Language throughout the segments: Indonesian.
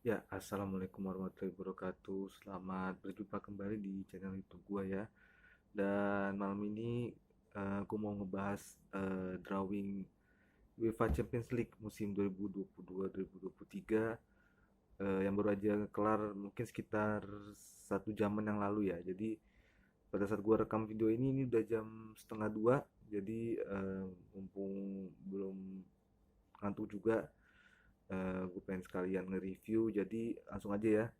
Ya, assalamualaikum warahmatullahi wabarakatuh. Selamat berjumpa kembali di channel YouTube gua ya. Dan malam ini gua mau ngebahas drawing UEFA Champions League musim 2022-2023 yang baru aja kelar mungkin sekitar 1 jaman yang lalu ya. Jadi pada saat gua rekam video ini udah jam setengah 2. Jadi mumpung belum ngantuk juga, gue pengen sekalian nge-review. Jadi langsung aja ya.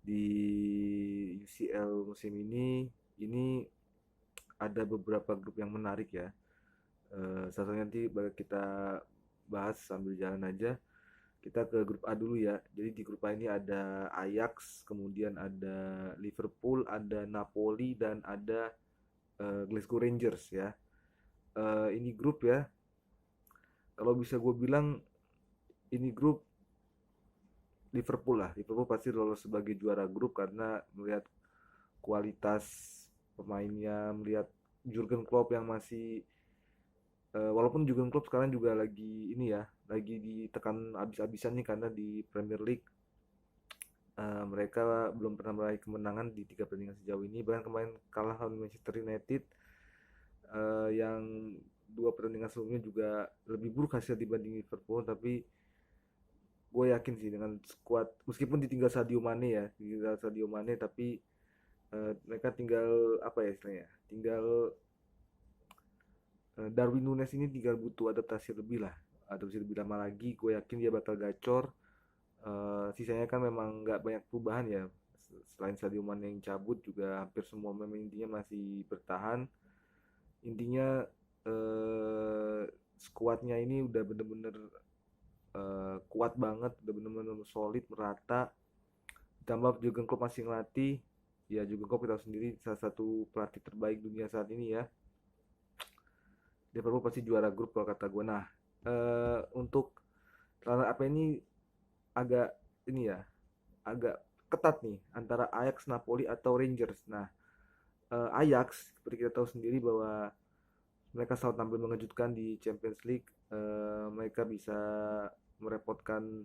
Di UCL musim ini ada beberapa grup yang menarik ya. Satunya nanti kita bahas sambil jalan aja. Kita ke grup A dulu ya. Jadi di grup A ini ada Ajax, kemudian ada Liverpool, ada Napoli, dan ada Glasgow Rangers ya. Ini grup ya. Kalau bisa gue bilang ini grup Liverpool lah. Liverpool pasti lolos sebagai juara grup karena melihat kualitas pemainnya, melihat Jurgen Klopp yang masih walaupun Jurgen Klopp sekarang juga lagi ini ya, lagi ditekan abis-abisan nih karena di Premier League mereka belum pernah meraih kemenangan di 3 pertandingan sejauh ini. Bahkan kemarin kalah lawan Manchester United yang 2 pertandingan sebelumnya juga lebih buruk hasil dibanding Liverpool. Tapi gue yakin sih dengan skuad meskipun ditinggal Sadio Mane ya, ditinggal Sadio Mane, tapi mereka tinggal apa ya istilahnya, tinggal Darwin Nunes ini tinggal butuh adaptasi lebih lah, adaptasi lebih lama lagi. Gue yakin dia bakal gacor. Sisanya kan memang nggak banyak perubahan ya, selain Sadio Mane yang cabut juga hampir semua pemain intinya masih bertahan. Intinya eh, skuadnya ini udah bener-bener kuat banget, udah bener-bener solid merata. Ditambah Jurgen Klopp masih ngelatih. Ya Jurgen Klopp kita tahu sendiri salah satu pelatih terbaik dunia saat ini ya. Liverpool pasti juara grup kalau kata gue. Nah, untuk runner up ini agak ini ya, agak ketat nih antara Ajax, Napoli atau Rangers. Nah, Ajax seperti kita tahu sendiri bahwa mereka selalu tampil mengejutkan di Champions League. Mereka bisa merepotkan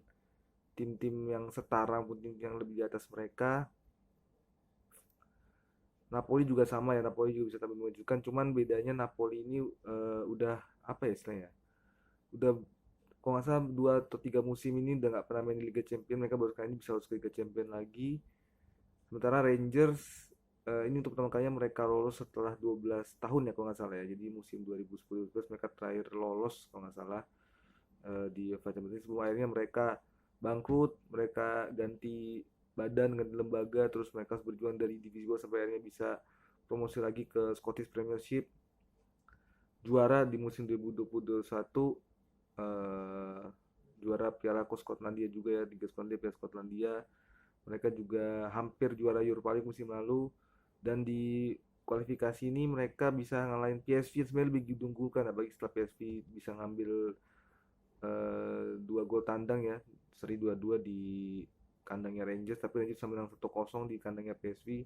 tim-tim yang setara maupun tim yang lebih di atas mereka. Napoli juga sama ya, Napoli juga bisa tampil mengejutkan. Cuman bedanya Napoli ini udah apa ya istilahnya? Udah kalau nggak salah 2 atau 3 musim ini udah nggak pernah main di Liga Champions. Mereka baru kali ini bisa lolos ke Liga Champions lagi. Sementara Rangers ini untuk pertama kalinya mereka lolos setelah 12 tahun ya kalau nggak salah ya. Jadi musim 2010 mereka terakhir lolos kalau nggak salah di UEFA Champions League. Sebelum akhirnya mereka bangkrut, mereka ganti badan, ganti lembaga, terus mereka harus berjuang dari divisi bawah sampai akhirnya bisa promosi lagi ke Scottish Premiership, juara di musim 2021, eh, juara Piala Skotlandia juga ya, Liga Skotlandia, Piala Skotlandia. Mereka juga hampir juara Europa League musim lalu, dan di kualifikasi ini mereka bisa ngalahin PSV. Sebenarnya lebih diunggulkan apalagi setelah PSV bisa ngambil 2 gol tandang ya, seri 2-2 di kandangnya Rangers, tapi Rangers sama menang 1-0 di kandangnya PSV.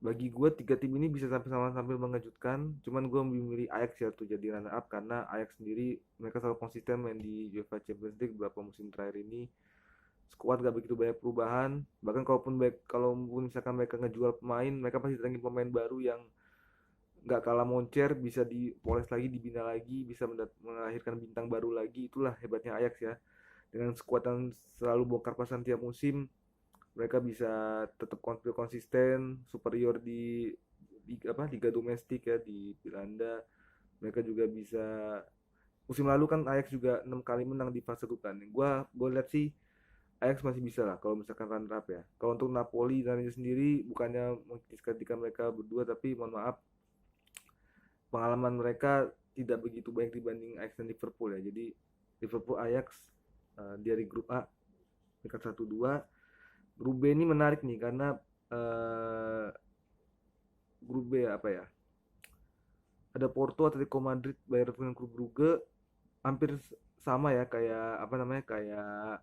Bagi gue 3 tim ini bisa sambil mengejutkan, cuman gue memilih Ajax ya untuk jadi runner up karena Ajax sendiri mereka selalu konsisten main di UEFA Champions League beberapa musim terakhir ini. Skuad gak begitu banyak perubahan, bahkan kalaupun misalkan mereka ngejual pemain, mereka pasti datangin pemain baru yang nggak kalah moncer, bisa dipoles lagi, dibina lagi, bisa melahirkan bintang baru lagi. Itulah hebatnya Ajax ya, dengan skuad yang selalu bongkar pasang tiap musim, mereka bisa tetap konsisten superior di apa liga domestik ya di Belanda. Mereka juga bisa, musim lalu kan Ajax juga 6 kali menang di fase grup kan. Gue lihat sih Ajax masih bisa lah kalau misalkan runner up ya. Kalau untuk Napoli dan ini sendiri bukannya mengkritik mereka berdua, tapi mohon maaf, pengalaman mereka tidak begitu baik dibanding Ajax dan Liverpool ya. Jadi Liverpool, Ajax dari grup A peringkat 1-2. Grup B ini menarik nih karena uh, grup B apa ya? Ada Porto, Atletico Madrid, Bayern Munich, Klub Brugge. Hampir sama ya kayak apa namanya? Kayak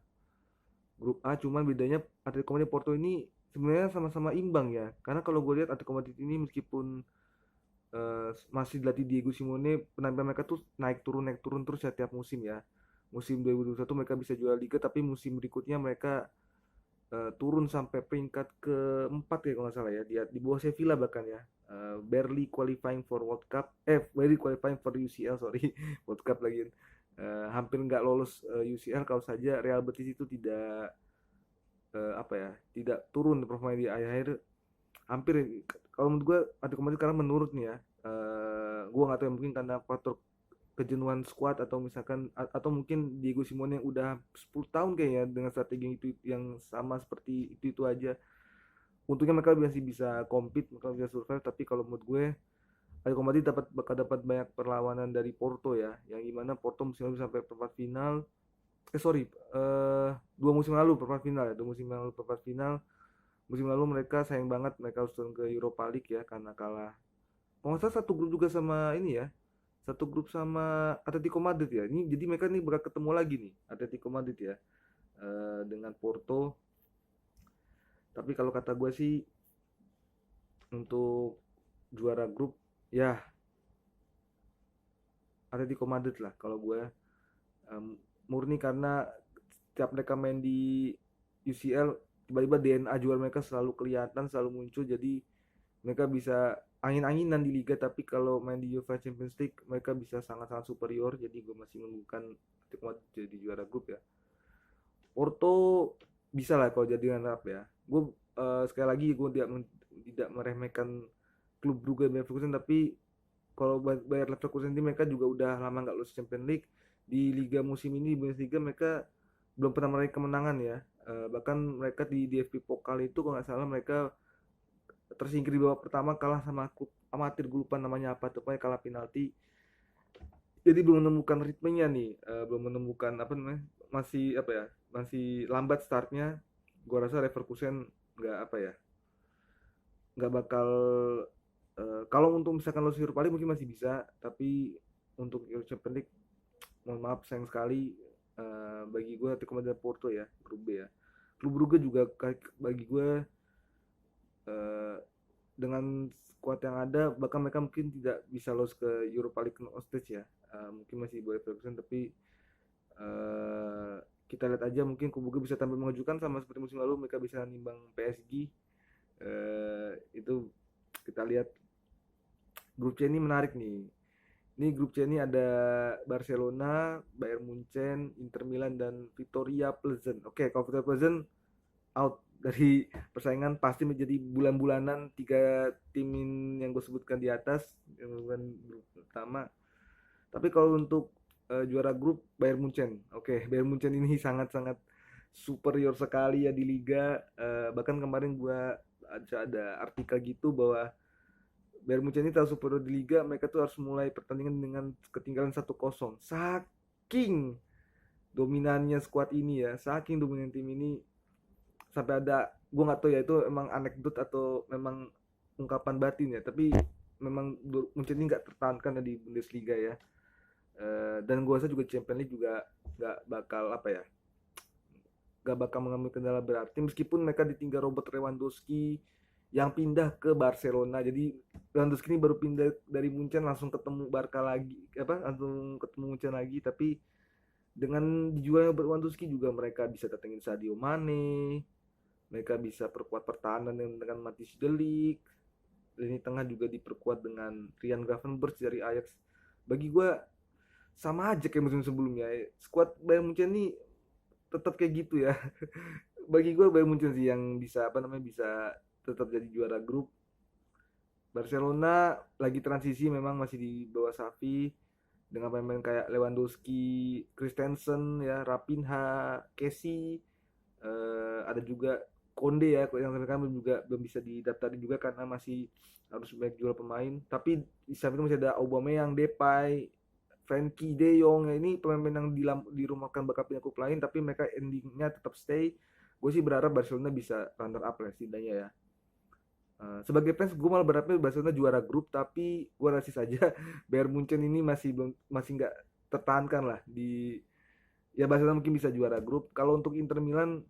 grup A, cuman bedanya Atletico Madrid Porto ini sebenarnya sama-sama imbang ya. Karena kalau gue lihat Atletico Madrid ini meskipun masih dilatih Diego Simone, penampilan mereka tuh naik turun terus ya tiap musim ya. musim 2021 mereka bisa juara liga, tapi musim berikutnya mereka turun sampai peringkat keempat ya kalau nggak salah ya, di bawah Sevilla bahkan ya. Barely qualifying for World Cup, barely qualifying for UCL, sorry. World Cup lagi. Hampir nggak lolos UCL kalau saja Real Betis itu tidak apa ya, tidak turun performa di akhir. Hampir, kalau menurut gue Atletico Madrid sekarang menurut nih ya, gue nggak tahu ya, mungkin karena faktor kejenuhan squad, atau misalkan atau mungkin Diego Simeone yang udah 10 tahun kayaknya dengan strategi itu yang sama seperti itu aja. Untungnya mereka masih bisa compete, mereka bisa survive. Tapi kalau menurut gue Atletico Madrid bakal dapat banyak perlawanan dari Porto ya, yang gimana Porto musim lalu sampai perempat final. Sorry, 2 musim lalu perempat final ya, 2 musim lalu perempat final. Musim lalu mereka sayang banget, mereka harus turun ke Europa League ya karena kalah. Kalau nggak salah satu grup juga sama ini ya, satu grup sama Atletico Madrid ya. Ini jadi mereka nih bakal ketemu lagi nih Atletico Madrid ya, dengan Porto. Tapi kalau kata gue sih untuk juara grup ya Atletico Madrid lah kalau gue. Murni karena setiap mereka main di UCL, tiba-tiba DNA juara mereka selalu kelihatan, selalu muncul. Jadi mereka bisa angin-anginan di liga, tapi kalau main di UEFA Champions League mereka bisa sangat-sangat superior. Jadi gue masih menunjukkan Atletico Madrid jadi juara grup ya. Porto bisa lah kalau jadi runner up ya. Gue sekali lagi gue tidak meremehkan klub Brugge Bayer Leverkusen, tapi kalau Bayer Leverkusen ini mereka juga udah lama nggak lolos Champions League. Di liga musim ini di Bundesliga mereka belum pernah meraih kemenangan ya. Bahkan mereka di DFB Pokal itu kalau nggak salah mereka tersingkir di babak pertama, kalah sama klub amatir, gue lupa namanya apa tuh, pokoknya kalah penalti. Jadi belum menemukan ritmenya nih, belum menemukan apa namanya, masih apa ya, masih lambat startnya. Gua rasa Leverkusen nggak apa ya, nggak bakal, kalau untuk misalkan lolos Europa League mungkin masih bisa, tapi untuk Champions League mohon maaf sayang sekali. Bagi gue Atletico Madrid Porto ya grup B ya. Klub Brugge juga bagi gue, eh, dengan skuad yang ada bahkan mereka mungkin tidak bisa lolos ke Europa League knockout stage ya. Mungkin masih boleh Ferguson, tapi eh, kita lihat aja, mungkin Kubuga bisa tampil mengejutkan sama seperti musim lalu, mereka bisa nimbang PSG. Itu kita lihat. Grup C ini menarik nih. Ini grup C ini ada Barcelona, Bayern Munchen, Inter Milan, dan Victoria Pleasant. Oke, kalau Victoria Pleasant out dari persaingan, pasti menjadi bulan-bulanan tiga tim yang gue sebutkan di atas yang merupakan grup pertama. Tapi kalau untuk juara grup Bayern Munchen, oke, Bayern Munchen ini sangat-sangat superior sekali ya di liga. Bahkan kemarin gue ada artikel gitu bahwa Bayern Munchen ini tahu superior di liga, mereka tuh harus mulai pertandingan dengan ketinggalan 1-0. Saking dominannya skuad ini ya, saking dominan tim ini, sampai ada, gue nggak tahu ya itu emang anekdot atau memang ungkapan batin ya, tapi memang Munchen ini nggak tertahankan ya di Bundesliga ya. Dan gue rasa juga Champions League juga nggak bakal apa ya, nggak bakal mengalami kendala berarti meskipun mereka ditinggal Robert Lewandowski yang pindah ke Barcelona. Jadi Lewandowski ini baru pindah dari Munchen langsung ketemu Barca lagi, apa, langsung ketemu Munchen lagi. Tapi dengan dijualnya Lewandowski juga mereka bisa datengin Sadio Mane, mereka bisa perkuat pertahanan dengan Matthijs de Ligt, lini tengah juga diperkuat dengan Ryan Gravenberch dari Ajax. Bagi gue sama aja kayak musim sebelumnya. Skuad Bayern Munchen ini tetap kayak gitu ya. Bagi gue Bayern Munchen sih yang bisa apa namanya, bisa tetap jadi juara grup. Barcelona lagi transisi, memang masih di bawah Xavi dengan pemain kayak Lewandowski, Christensen ya, Raphinha, Kessie, ada juga Konde ya, yang sampai juga belum bisa didaftarin juga karena masih harus banyak jual pemain. Tapi di samping itu masih ada Aubameyang, Depay, Frankie De Jong ya, ini pemain-pemain yang dirumahkan bakal pindah klub lain, tapi mereka endingnya tetap stay. Gue sih berharap Barcelona bisa runner up lah setidaknya ya. Sebagai fans gue malah berharapnya Barcelona juara grup, tapi gue rasis saja Bayern Munchen ini masih nggak tertahankan lah di, ya Barcelona mungkin bisa juara grup. Kalau untuk Inter Milan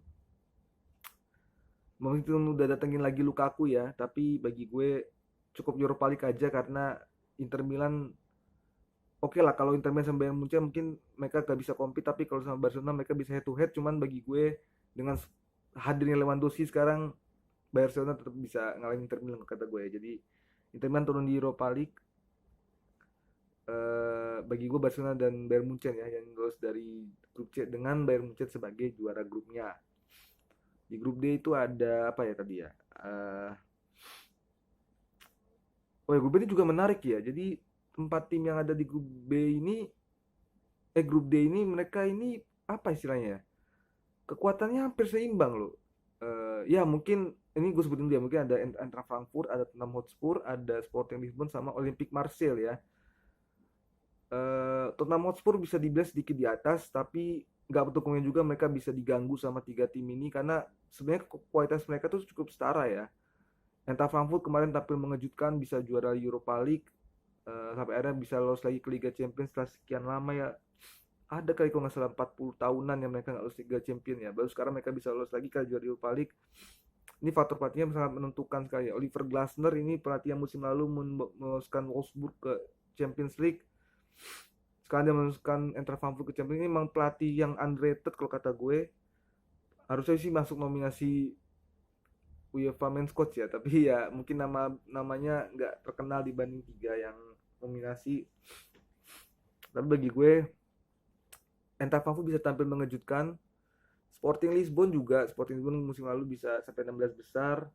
mungkin udah datengin lagi Lukaku ya, tapi bagi gue cukup Europa League aja karena Inter Milan oke lah kalau Inter Milan sama Bayern Munchen mungkin mereka gak bisa compete, tapi kalau sama Barcelona mereka bisa head to head. Cuman bagi gue dengan hadirnya Lewandowski sekarang Barcelona tetap bisa ngalahin Inter Milan kata gue ya. Jadi Inter Milan turun di Europa League, bagi gue Barcelona dan Bayern Munchen ya yang lolos dari grup C dengan Bayern Munchen sebagai juara grupnya. Di grup D itu ada apa ya tadi ya? Oh ya, grup B ini juga menarik ya. Jadi empat tim yang ada di grup B ini, grup D ini mereka ini apa istilahnya ya? Kekuatannya hampir seimbang loh. Ya mungkin ini gue sebutin dulu ya. Mungkin ada Eintracht Frankfurt, ada Tottenham Hotspur, ada Sporting Lisbon sama Olympique Marseille ya. Tottenham Hotspur bisa dibilang sedikit di atas, tapi nggak betul juga mereka bisa diganggu sama tiga tim ini karena sebenarnya kualitas mereka tuh cukup setara ya. Eintracht Frankfurt kemarin tampil mengejutkan bisa juara Europa League, sampai akhirnya bisa lolos lagi ke Liga Champions setelah sekian lama ya. Ada kali kalau nggak salah 40 tahunan yang mereka nggak lolos Liga Champions ya. Baru sekarang mereka bisa lolos lagi ke juara Europa League. Ini faktor pelatihnya sangat menentukan sekali. Oliver Glasner ini pelatih yang musim lalu meloloskan Wolfsburg ke Champions League. Sekarang dia meloloskan Eintracht Frankfurt ke Champions League. Ini memang pelatih yang underrated kalau kata gue. Harusnya sih masuk nominasi UEFA Men's Coach ya, tapi ya mungkin namanya nggak terkenal dibanding tiga yang nominasi. Tapi bagi gue Eintracht Frankfurt bisa tampil mengejutkan. Sporting Lisbon musim lalu bisa sampai 16 besar.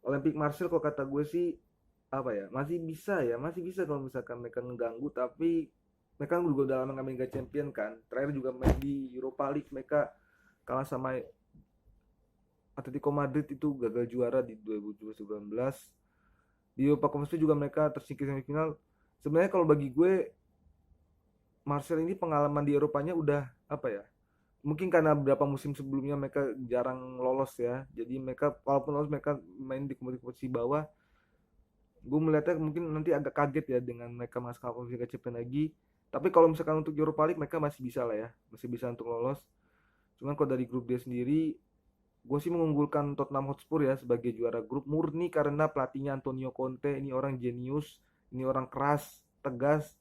Olympique Marseille kalau kata gue sih apa ya, masih bisa kalau misalkan mereka ngeganggu, tapi mereka juga udah lama nggak Liga Champion kan. Terakhir juga main di Europa League mereka kalah sama Atletico Madrid itu gagal juara di 2019. Di Europa Conference juga mereka tersingkir semifinal. Sebenarnya kalau bagi gue Marcel ini pengalaman di Eropanya udah apa ya? Mungkin karena beberapa musim sebelumnya mereka jarang lolos ya. Jadi mereka walaupun lolos mereka main di kompetisi bawah. Gue melihatnya mungkin nanti agak kaget ya dengan mereka masuk ke Liga Champions lagi. Tapi kalau misalkan untuk Europa League mereka masih bisa lah ya, masih bisa untuk lolos. Cuman kalau dari grup D sendiri, gue sih mengunggulkan Tottenham Hotspur ya sebagai juara grup murni karena pelatihnya Antonio Conte ini orang jenius, ini orang keras, tegas,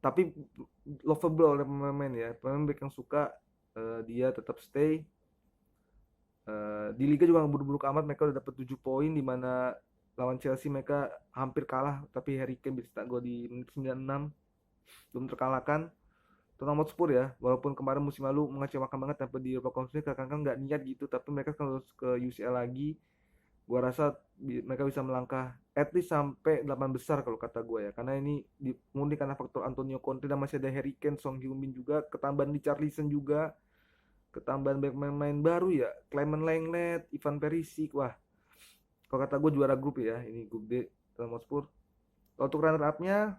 tapi lovable oleh pemain ya. Pemain yang suka, dia tetap stay. Di Liga juga nggak buruk-buruk amat, mereka udah dapat 7 poin di mana lawan Chelsea mereka hampir kalah tapi Harry Kane bisa gol di menit 96, belum terkalahkan. Tottenham Hotspur ya, walaupun kemarin musim lalu mengecewakan banget sampai di Europa Conference kadang-kadang nggak niat gitu, tapi mereka kalau ke UCL lagi, gua rasa mereka bisa melangkah at least sampai 8 besar kalau kata gue ya, karena ini murni karena faktor Antonio Conte dan masih ada Harry Kane, Song Heung-min juga, ketambahan di Richarlison juga, ketambahan banyak main-main baru ya, Clement Lenglet, Ivan Perisic, wah kalau kata gue juara grup ya, ini grup D Tottenham Hotspur. Untuk runner up-nya,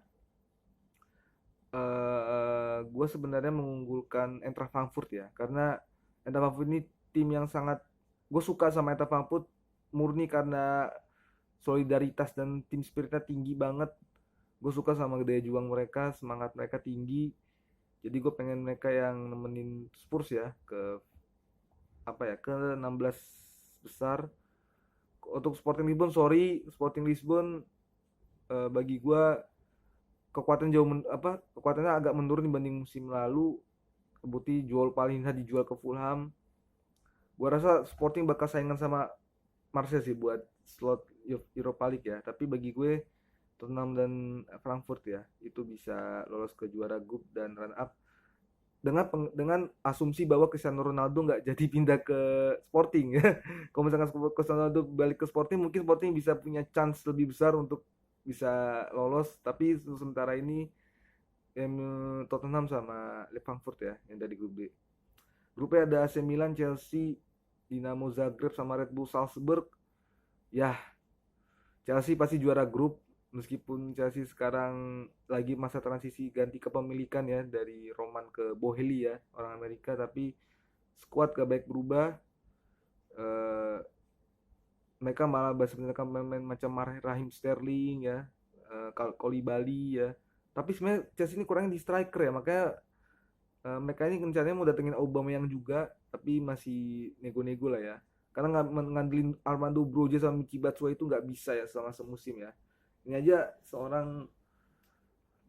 gue sebenarnya mengunggulkan Eintracht Frankfurt ya, karena Eintracht Frankfurt ini tim yang sangat, gue suka sama Eintracht Frankfurt murni karena solidaritas dan tim spiritnya tinggi banget. Gue suka sama daya juang mereka, semangat mereka tinggi. Jadi gue pengen mereka yang nemenin Spurs ya ke apa ya, ke 16 besar. Untuk Sporting Lisbon, bagi gue kekuatannya agak menurun dibanding musim lalu. Kebukti jual Palhinha dijual ke Fulham. Gua rasa Sporting bakal saingan sama Marseille sih buat slot Europa League ya. Tapi bagi gue Tottenham dan Frankfurt ya itu bisa lolos ke juara grup dan run up dengan asumsi bahwa Cristiano Ronaldo nggak jadi pindah ke Sporting ya. Kalau misalkan Cristiano Ronaldo balik ke Sporting, mungkin Sporting bisa punya chance lebih besar untuk bisa lolos. Tapi sementara ini Tottenham sama Frankfurt ya yang dari grup B. Grupnya ada AC Milan, Chelsea, Dinamo Zagreb sama Red Bull Salzburg. Ya, Chelsea pasti juara grup meskipun Chelsea sekarang lagi masa transisi ganti kepemilikan ya dari Roman ke Boehly ya, orang Amerika, tapi skuad gak baik berubah. Eh, Mereka malah sebenarnya main macam Raheem Sterling ya, Koulibaly ya. Tapi sebenarnya Chelsea ini kurangnya di striker ya, makanya mereka ini rencananya mau datengin Aubameyang juga, tapi masih nego-nego lah ya. Karena ngandelin Armando Broja sama Michy Batshuayi itu nggak bisa ya selama semusim ya. Ini aja seorang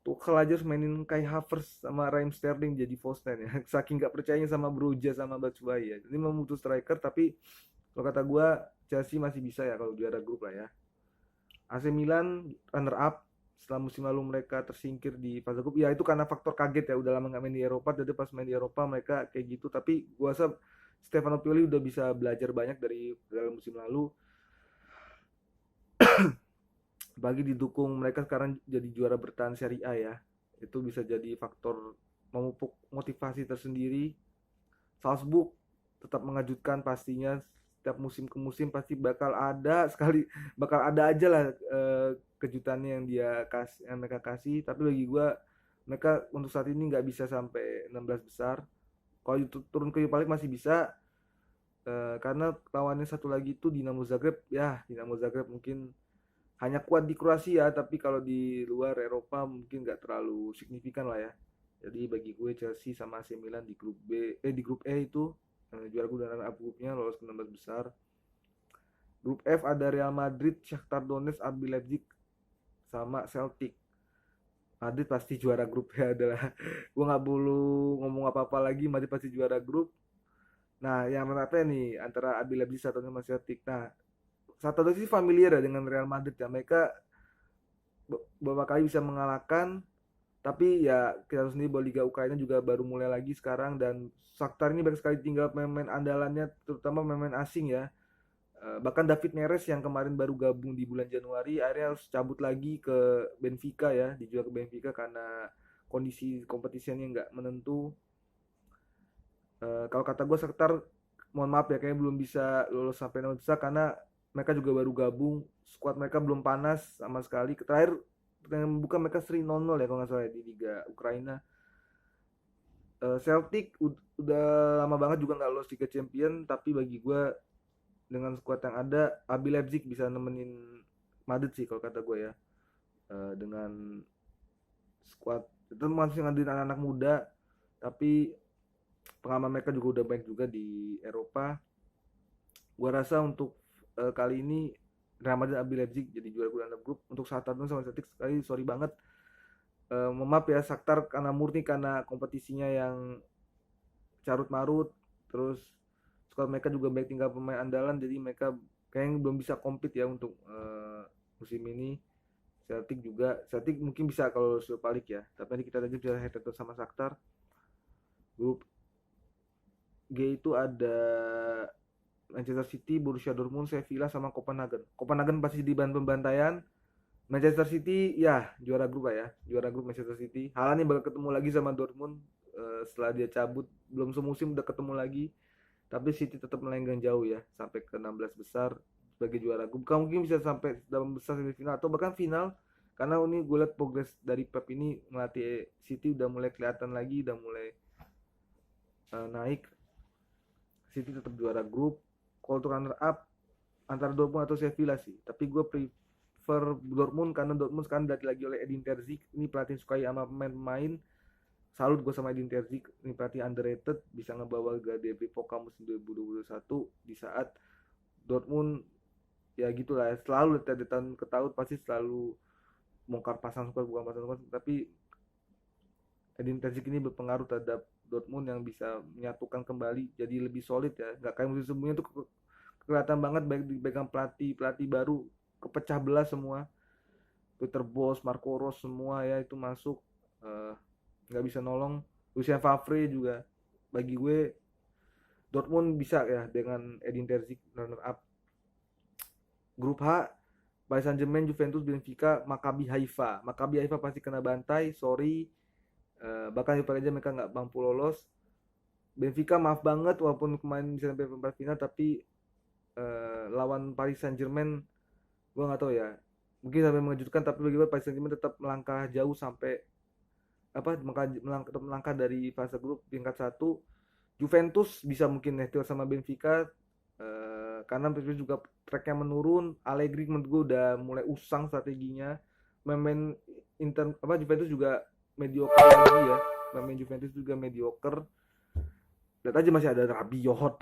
Tuchel aja harus mainin Kai Havertz sama Raheem Sterling jadi false nine ya. Saking nggak percayanya sama Broja sama Batshuayi ya. Ini mau butuh striker tapi kalau kata gua Chelsea masih bisa ya kalau juara grup lah ya. AC Milan runner up setelah musim lalu mereka tersingkir di fase grup ya itu karena faktor kaget ya udah lama nggak main di Eropa jadi pas main di Eropa mereka kayak gitu tapi gua rasa Stefano Pioli udah bisa belajar banyak dari dalam musim lalu bagi didukung mereka sekarang jadi juara bertahan Serie A ya itu bisa jadi faktor memupuk motivasi tersendiri. Salzburg tetap mengejutkan pastinya setiap musim ke musim pasti bakal ada sekali bakal ada aja lah kejutannya yang yang mereka kasih tapi bagi gue mereka untuk saat ini nggak bisa sampai 16 besar kalau turun ke Europa League masih bisa karena lawannya satu lagi itu Dinamo Zagreb ya Dinamo Zagreb mungkin hanya kuat di Kroasia tapi kalau di luar Eropa mungkin nggak terlalu signifikan lah ya jadi bagi gue Chelsea sama AC Milan di grup di grup E itu juara grup dan runner up grupnya lolos ke 16 besar. Grup F ada Real Madrid, Shakhtar Donetsk, RB Leipzig sama Celtic. Madrid pasti juara grup ya adalah gue nggak perlu ngomong apa-apa lagi Madrid pasti juara grup. Nah yang menariknya nih antara RB Leipzig sama Celtic. Nah satu sih familiar ya dengan Real Madrid ya mereka beberapa kali bisa mengalahkan tapi ya kita tahu sendiri bahwa Liga Ukraina juga baru mulai lagi sekarang dan Shakhtar ini banyak sekali tinggal pemain andalannya terutama pemain asing ya. Bahkan David Neres yang kemarin baru gabung di bulan Januari akhirnya harus cabut lagi ke Benfica ya dijual ke Benfica karena kondisi kompetisinya nggak menentu. Kalau kata gue Shakhtar mohon maaf ya kayaknya belum bisa lolos sampai 6 besar karena mereka juga baru gabung skuad mereka belum panas sama sekali terakhir yang bukan mereka seri 0-0 ya kalau nggak salah ya, di Liga Ukraina. Celtic udah lama banget juga nggak lolos Liga Champion tapi bagi gue dengan skuad yang ada RB Leipzig bisa nemenin Madrid sih kalau kata gue ya. Dengan skuad itu masih ngandelin anak-anak muda tapi pengalaman mereka juga udah baik juga di Eropa. Gue rasa untuk kali ini Real Madrid RB Leipzig jadi juara grup untuk Shakhtar sama Celtic sekali sorry banget maaf ya Shakhtar karena murni karena kompetisinya yang carut marut terus squad mereka juga baik tinggal pemain andalan jadi mereka kayaknya belum bisa compete ya untuk musim ini. Celtic mungkin bisa kalau Europa League ya tapi nanti kita lanjut head to head sama Shakhtar. Grup G itu ada Manchester City, Borussia Dortmund, Sevilla sama Copenhagen. Copenhagen pasti di pembantaian. Manchester City ya juara grup lah ya, juara grup Manchester City. Haaland nih bakal ketemu lagi sama Dortmund setelah dia cabut belum semusim udah ketemu lagi. Tapi City tetap melenggang jauh ya sampai ke 16 besar sebagai juara grup. Bukan mungkin bisa sampai dalam besar semifinal atau bahkan final karena ini gue lihat progres dari Pep ini melatih City udah mulai kelihatan lagi, udah mulai naik. City tetap juara grup. Kalau untuk runner up antara Dortmund atau Sevilla sih tapi gue prefer Dortmund karena Dortmund sekarang lagi oleh Edin Terzic ini pelatih sukai sama pemain-pemain salut gue sama Edin Terzic ini pelatih underrated bisa ngebawa Gladbach Pokal musim 2021 di saat Dortmund ya gitulah selalu dari tahun ke tahun pasti selalu bongkar pasang squad bukan pasang squad tapi Edin Terzic ini berpengaruh terhadap Dortmund yang bisa menyatukan kembali jadi lebih solid ya nggak kayak musim sebelumnya tuh kelihatan banget baik dipegang pelatih baru kepecah belah semua Peter Bosz, Marco Rose semua ya itu masuk nggak bisa nolong. Lucien Favre juga bagi gue Dortmund bisa ya dengan Edin Terzic runner up. Grup H Paris Saint-Germain, Juventus, Benfica, Maccabi Haifa. Maccabi Haifa pasti kena bantai, sorry. Bahkan Europa aja mereka nggak mampu lolos. Benfica maaf banget walaupun kemarin bisa sampai perempat final tapi lawan Paris Saint-Germain gue nggak tahu ya mungkin sampai mengejutkan tapi bagi gue Paris Saint-Germain tetap melangkah jauh sampai tetap melangkah dari fase grup peringkat 1. Juventus bisa mungkin netil sama Benfica karena Benfica juga tracknya menurun. Allegri menurut gue udah mulai usang strateginya pemain Juventus juga mediocre lagi ya pemain Juventus juga mediocre. Lihat aja masih ada Rabiot.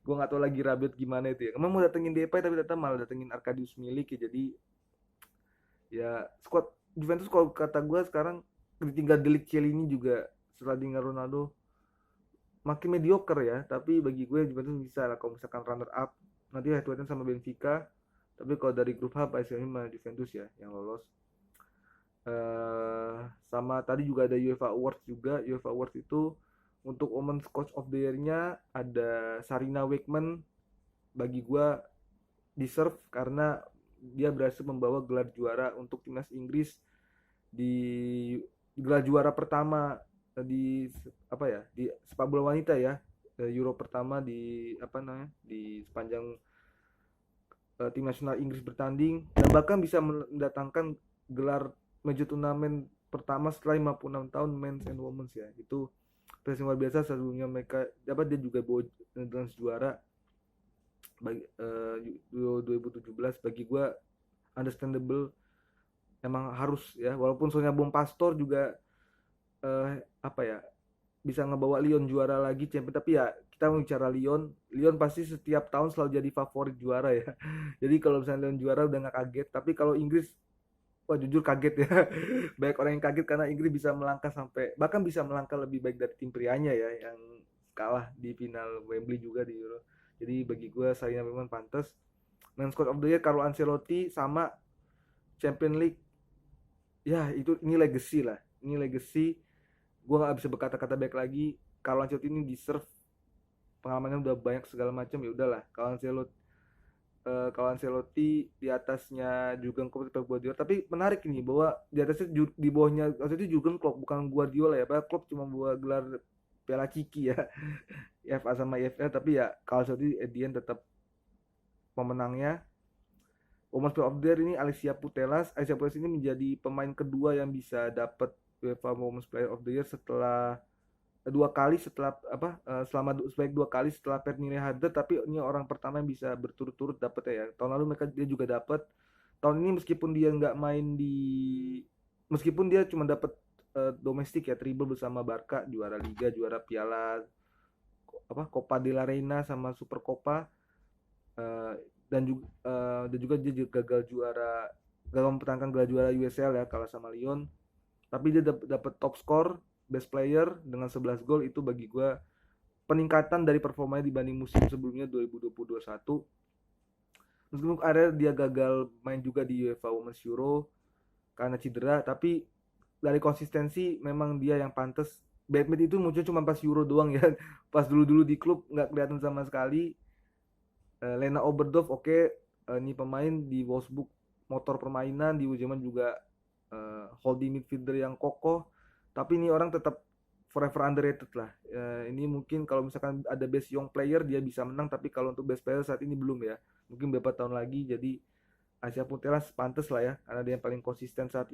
Gue nggak tahu lagi Rabiot gimana itu ya. Emang mau datengin Depay tapi ternyata malah datengin Arkadiusz Milik ya. Jadi ya squad Juventus kalau kata gue sekarang ditinggal Delik Chiellini juga setelah tinggal Ronaldo makin mediocre ya, tapi bagi gue Juventus bisa lah kalau misalkan runner up nanti head to head sama Benfica. Tapi kalau dari grup H paling sama Juventus ya yang lolos. Sama tadi juga ada UEFA Awards juga. UEFA Awards itu untuk Women's Coach of the Year-nya ada Sarina Wiegman. Bagi gua deserve karena dia berhasil membawa gelar juara untuk timnas Inggris di gelar juara pertama di apa ya di sepak bola wanita ya, Euro pertama di apa namanya di sepanjang tim nasional Inggris bertanding dan bahkan bisa mendatangkan gelar major turnamen pertama setelah 56 tahun men's and women's ya. Itu prestasi luar biasa. Sebelumnya mereka dapat dia juga bawa dengan juara bagi 2017. Bagi gue understandable, emang harus ya, walaupun soalnya Bom Pastor juga apa ya bisa ngebawa Lyon juara lagi champion, tapi ya kita mau bicara Lyon pasti setiap tahun selalu jadi favorit juara ya. Jadi kalau misalnya Lyon juara udah nggak kaget, tapi kalau Inggris wah jujur kaget ya. Banyak orang yang kaget karena Inggris bisa melangkah sampai bahkan bisa melangkah lebih baik dari tim prianya ya yang kalah di final Wembley juga di Euro. Jadi bagi gue saya memang pantas. Men's Coach of the Year Carlo Ancelotti sama Champion League ya itu ini legacy lah. Ini legacy, gue nggak bisa berkata-kata baik lagi. Kalau Ancelotti ini deserve, pengalamannya udah banyak segala macam, ya udahlah kalau Ancelotti di atasnya Jurgen Klopp atau Guardiola. Tapi menarik ini bahwa di atasnya di bawahnya Ancelotti Jurgen Klopp bukan Guardiola ya. Padahal Klopp cuma bawa gelar Piala Ciki ya, FA sama EFL, tapi ya kalau Ancelotti at the end tetap pemenangnya. Women's Player of the Year ini Alicia Putellas. Alicia Putellas ini menjadi pemain kedua yang bisa dapat UEFA Women's Player of the Year setelah dua kali setelah apa selama sebaik dua kali setelah Pernille Harder, tapi ini orang pertama yang bisa berturut-turut dapat ya. Tahun lalu mereka dia juga dapat. Tahun ini meskipun dia nggak main di meskipun dia cuma dapat domestik ya, treble bersama Barca, juara Liga, juara Piala apa Copa de la Reina sama Super Copa, eh, dan juga dia juga gagal mempertahankan gelar juara USL ya kalah sama Lyon, tapi dia dapat top score best player dengan 11 gol. Itu bagi gue peningkatan dari performanya dibanding musim sebelumnya 2020-2021. Meskipun ada dia gagal main juga di UEFA Women's Euro karena cedera, tapi dari konsistensi memang dia yang pantas. Batman itu muncul cuma pas Euro doang ya. Pas dulu-dulu di klub nggak kelihatan sama sekali. Lena Oberdorf oke, ini pemain di Wolfsburg motor permainan, di Ujeman juga holding midfielder yang kokoh, tapi ini orang tetap forever underrated lah. Ini mungkin kalau misalkan ada best young player dia bisa menang, tapi kalau untuk best player saat ini belum ya, mungkin beberapa tahun lagi. Jadi Asia Putelas pantas lah ya karena dia yang paling konsisten saat